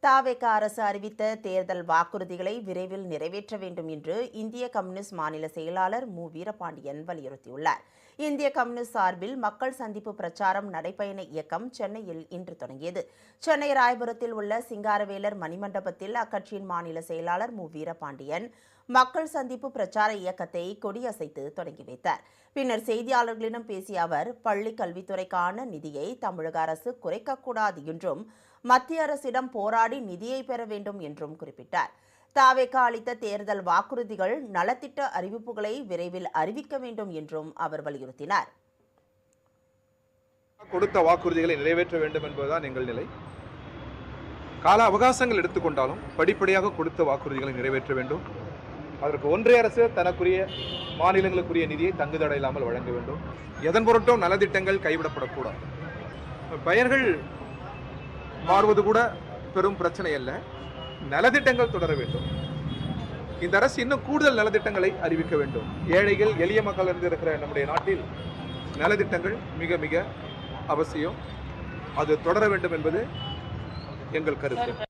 தாவேக அரசு அறிவித்த தேர்தல் வாக்குறுதிகளை விரைவில் நிறைவேற்ற வேண்டும் என்று இந்திய கம்யூனிஸ்ட் மாநில செயலாளர் மு. வீரபாண்டியன் வலியுறுத்தியுள்ளார். இந்திய கம்யூனிஸ்ட் சார்பில் மக்கள் சந்திப்பு பிரச்சாரம் நடைபயண இயக்கம் சென்னையில் இன்று தொடங்கியது. சென்னை ராயபுரத்தில் உள்ள சிங்காரவேலர் மணிமண்டபத்தில் அக்கட்சியின் மாநில செயலாளர் மு. வீரபாண்டியன் மக்கள் சந்திப்பு பிரச்சார இயக்கத்தை கொடியசைத்து தொடங்கி வைத்தார். பின்னர் செய்தியாளர்களிடம் பேசிய அவர், பள்ளி கல்வித்துறைக்கான நிதியை தமிழக அரசு குறைக்கக்கூடாது என்றும் மத்திய அரசிடம் போராடி நிதியை பெற வேண்டும் என்றும் குறிப்பிட்டார். தாவேக அளித்த தேர்தல் வாக்குறுதிகள், நலத்திட்ட அறிவிப்புகளை விரைவில் அறிவிக்க வேண்டும் என்றும் அவர் வலியுறுத்தினார். கொடுத்த வாக்குறுதிகளை நிறைவேற்ற வேண்டும் என்பதுதான் எங்கள் நிலை. கால அவகாசங்கள் எடுத்துக்கொண்டாலும் படிப்படியாக கொடுத்த வாக்குறுதிகளை நிறைவேற்ற வேண்டும். அதற்கு ஒன்றிய அரசு தனக்குரிய மாநிலங்களுக்குரிய நிதியை தங்குதடை இல்லாமல் வழங்க வேண்டும். எதன் பொருட்டும் நலத்திட்டங்கள் கைவிடப்படக்கூடாது. பெயர்கள் மாறுவது கூட பெரும் பிரச்சனை அல்ல. நலத்திட்டங்கள் தொடர வேண்டும். இந்த அரசு இன்னும் கூடுதல் நலத்திட்டங்களை அறிவிக்க வேண்டும். ஏழைகள் எளிய மக்கள் இருக்கிற நம்முடைய நாட்டில் நலத்திட்டங்கள் மிக மிக அவசியம். அது தொடர வேண்டும் என்பது எங்கள் கருத்து.